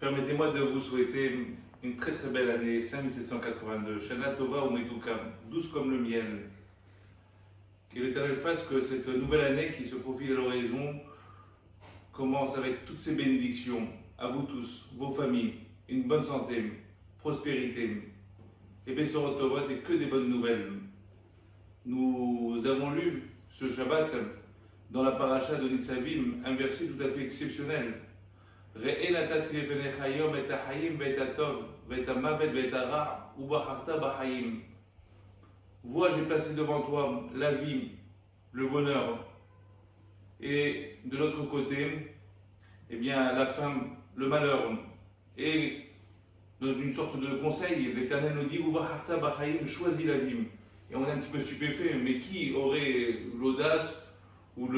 Permettez-moi de vous souhaiter une très très belle année 5782. Shana Tova Umetukam, douce comme le miel. Que l'Éternel fasse que cette nouvelle année qui se profile à l'horizon commence avec toutes ces bénédictions. À vous tous, vos familles, une bonne santé, prospérité. Et Bessorot Tovot et que des bonnes nouvelles. Nous avons lu ce Shabbat dans la paracha de Nitzavim, un verset tout à fait exceptionnel. Vois, j'ai placé devant toi la vie, le bonheur, et de l'autre côté, eh bien, la faim, le malheur. Et dans une sorte de conseil, l'Éternel nous dit choisis la vie. Et on est un petit peu stupéfait, mais qui aurait l'audace ou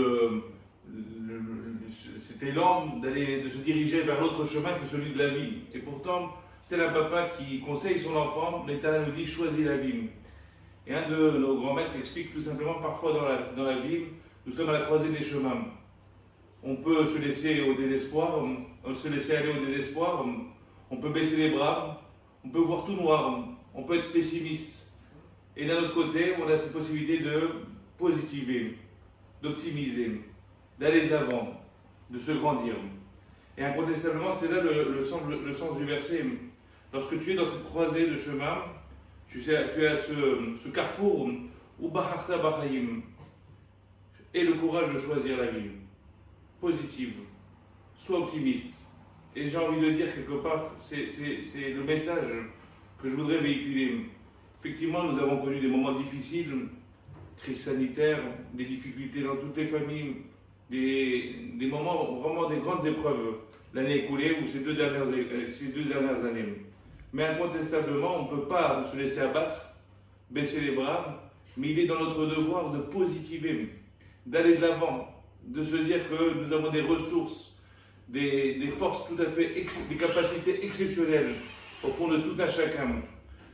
cet élan de se diriger vers l'autre chemin que celui de la vie? Et pourtant, tel un papa qui conseille son enfant, l'Éternel nous dit choisis la vie. Et un de nos grands maîtres explique tout simplement, parfois dans la vie, nous sommes à la croisée des chemins. On peut se laisser au désespoir, se laisser aller au désespoir, on peut baisser les bras, on peut voir tout noir, on peut être pessimiste. Et d'un autre côté, on a cette possibilité de positiver, d'optimiser, d'aller de l'avant, de se grandir. Et incontestablement, c'est là le sens du verset. Lorsque tu es dans cette croisée de chemin, tu as ce carrefour où Baharta Bahayim, et le courage de choisir la vie positive, sois optimiste. Et j'ai envie de dire quelque part, c'est le message que je voudrais véhiculer. Effectivement, nous avons connu des moments difficiles, crise sanitaire, des difficultés dans toutes les familles, des moments, vraiment des grandes épreuves, l'année écoulée ou ces deux dernières années. Mais incontestablement, on ne peut pas se laisser abattre, baisser les bras, mais il est dans notre devoir de positiver, d'aller de l'avant, de se dire que nous avons des ressources, des forces tout à fait, des capacités exceptionnelles au fond de tout un chacun.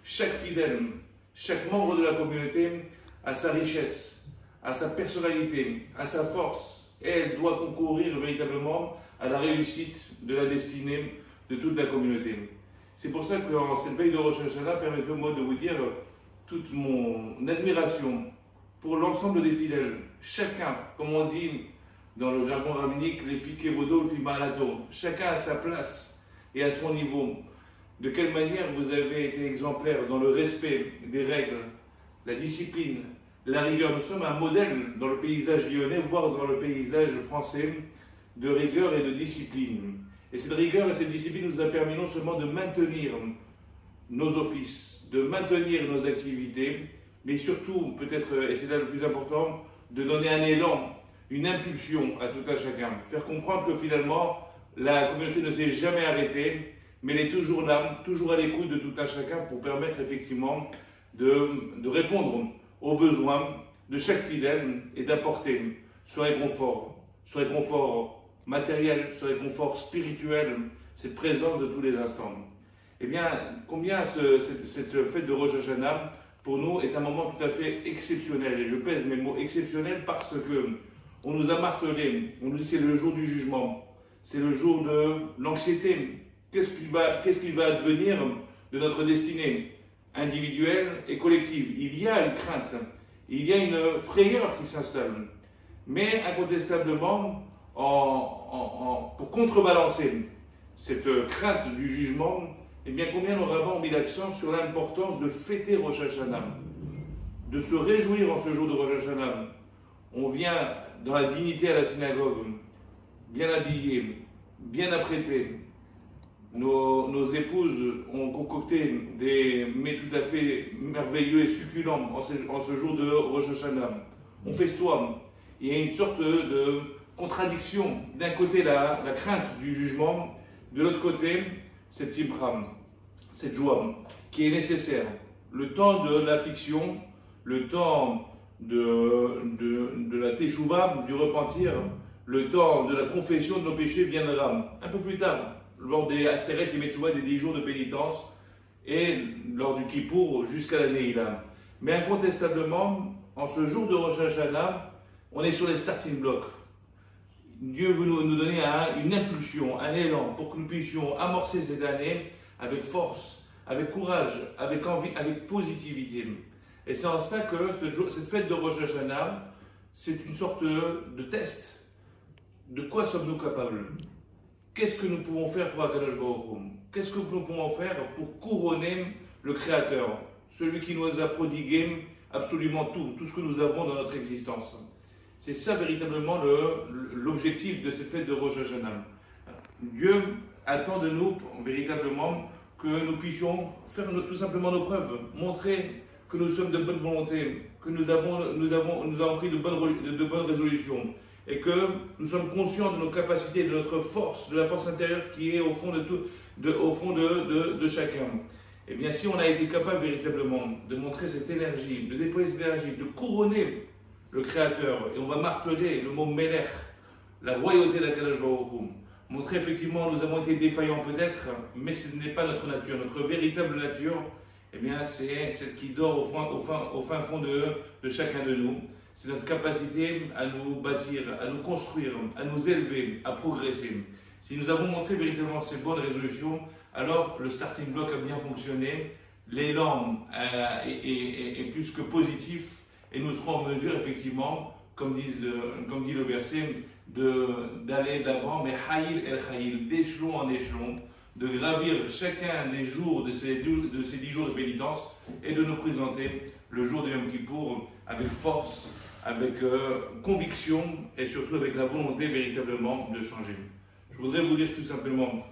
Chaque fidèle, chaque membre de la communauté a sa richesse, a sa personnalité, a sa force, et elle doit concourir véritablement à la réussite de la destinée de toute la communauté. C'est pour ça qu'en cette veille de Rosh Hashanah, permettez-moi de vous dire toute mon admiration pour l'ensemble des fidèles. Chacun, comme on dit dans le jargon rabbinique, les fikevodo, le fimalato, chacun a sa place et à son niveau. De quelle manière vous avez été exemplaire dans le respect des règles, la discipline, la rigueur. Nous sommes un modèle dans le paysage lyonnais, voire dans le paysage français, de rigueur et de discipline. Et cette rigueur et cette discipline nous a permis non seulement de maintenir nos offices, de maintenir nos activités, mais surtout, peut-être, et c'est là le plus important, de donner un élan, une impulsion à tout un chacun. Faire comprendre que finalement, la communauté ne s'est jamais arrêtée, mais elle est toujours là, toujours à l'écoute de tout un chacun pour permettre effectivement de répondre aux besoins de chaque fidèle et d'apporter ce réconfort matériel, ce réconfort spirituel, cette présence de tous les instants. Eh bien, combien cette fête de Rosh Hashanah, pour nous, est un moment tout à fait exceptionnel. Et je pèse mes mots exceptionnels parce que on nous a martelé, on nous dit c'est le jour du jugement, c'est le jour de l'anxiété. Qu'est-ce qu'il va advenir de notre destinée individuelle et collective? Il y a une crainte, il y a une frayeur qui s'installe. Mais incontestablement, pour contrebalancer cette crainte du jugement, eh bien combien nos rabbins ont mis l'accent sur l'importance de fêter Rosh Hashanah, de se réjouir en ce jour de Rosh Hashanah. On vient dans la dignité à la synagogue, bien habillés, bien apprêtés. Nos épouses ont concocté des mets tout à fait merveilleux et succulents en ce jour de Rosh Hashanah. On festoie. Il y a une sorte de contradiction. D'un côté, la crainte du jugement, de l'autre côté, cette simcha, cette joie qui est nécessaire. Le temps de l'affliction, le temps de la teshuva, du repentir, le temps de la confession de nos péchés viendra un peu plus tard, lors des Aseret Yemei Teshuva, des 10 jours de pénitence, et lors du Kippour jusqu'à la Neila. Mais incontestablement, en ce jour de Rosh Hashanah, on est sur les starting blocks. Dieu veut nous donner une impulsion, un élan pour que nous puissions amorcer cette année avec force, avec courage, avec envie, avec positivité. Et c'est en cela que cette fête de Rosh Hashanah, c'est une sorte de test. De quoi sommes-nous capables? Qu'est-ce que nous pouvons faire pour Akadosh Baruch Hu? Qu'est-ce que nous pouvons faire pour couronner le Créateur, celui qui nous a prodigué absolument tout ce que nous avons dans notre existence? C'est ça véritablement l'objectif de cette fête de Rosh Hashanah. Dieu attend de nous véritablement que nous puissions faire tout simplement nos preuves, montrer que nous sommes de bonne volonté, que nous avons pris de bonnes résolutions et que nous sommes conscients de nos capacités, de notre force, de la force intérieure qui est au fond de chacun. Et bien si on a été capable véritablement de montrer cette énergie, de déployer cette énergie, de couronner le Créateur, et on va marteler le mot Melech, la royauté d'Akadosh Baruch Hu, montrer effectivement nous avons été défaillants peut-être, mais ce n'est pas notre nature, notre véritable nature, eh bien c'est celle qui dort au fin fond de chacun de nous. C'est notre capacité à nous bâtir, à nous construire, à nous élever, à progresser. Si nous avons montré véritablement ces bonnes résolutions, alors le starting block a bien fonctionné, l'élan est plus que positif et nous serons en mesure effectivement, comme dit le verset, d'aller d'avant, mais Hayil el Hayil, d'échelon en échelon, de gravir chacun des jours de ces 10 jours de pénitence et de nous présenter le jour de Yom Kippour avec force, avec conviction et surtout avec la volonté véritablement de changer. Je voudrais vous dire tout simplement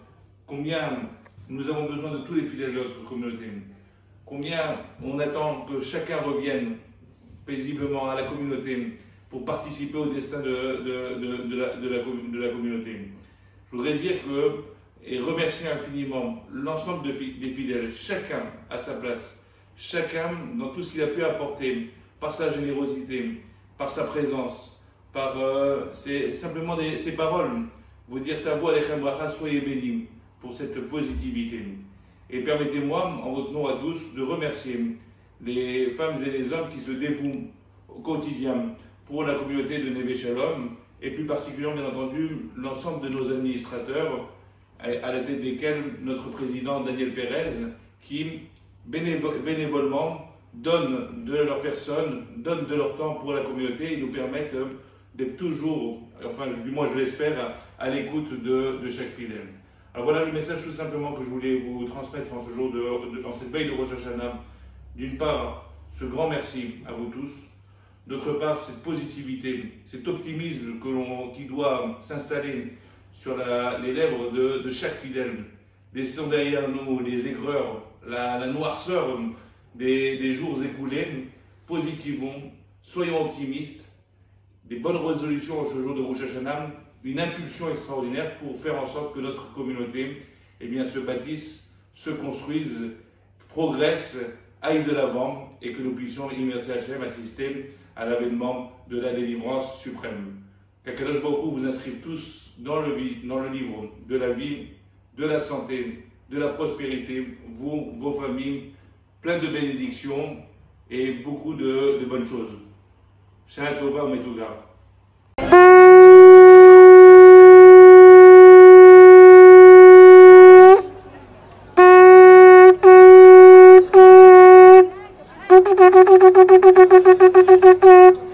combien nous avons besoin de tous les fidèles de notre communauté, combien on attend que chacun revienne paisiblement à la communauté pour participer au destin de la communauté. Je voudrais dire et remercier infiniment l'ensemble des fidèles, chacun à sa place, chacun dans tout ce qu'il a pu apporter, par sa générosité, par sa présence, par simplement ces paroles. Vous dire ta voix, Alechem Bracha, soyez bénis pour cette positivité. Et permettez-moi, en votre nom à tous, de remercier les femmes et les hommes qui se dévouent au quotidien pour la communauté de Neve Shalom, et plus particulièrement, bien entendu, l'ensemble de nos administrateurs, à la tête desquels notre président Daniel Pérez, qui bénévolement donnent de leur personne, donnent de leur temps pour la communauté et nous permettent d'être toujours, enfin du moins je l'espère, à l'écoute de chaque fidèle. Alors voilà le message tout simplement que je voulais vous transmettre en ce jour, en cette veille de Rosh Hashanah. D'une part, ce grand merci à vous tous. D'autre part, cette positivité, cet optimisme qui doit s'installer sur les lèvres de chaque fidèle. Laissons derrière nous les aigreurs, la noirceur des jours écoulés. Positivons, soyons optimistes, des bonnes résolutions au jour de Rosh Hashanah, une impulsion extraordinaire pour faire en sorte que notre communauté se bâtisse, se construise, progresse, aille de l'avant et que nous puissions, merci Hachem, assister à l'avènement de la délivrance suprême. Qu'Akadosh Baruch Hu vous inscrive tous dans le livre de la vie, de la santé, de la prospérité, vous, vos familles, plein de bénédictions et beaucoup de bonnes choses. Shana Tova Umetuga. Thank you.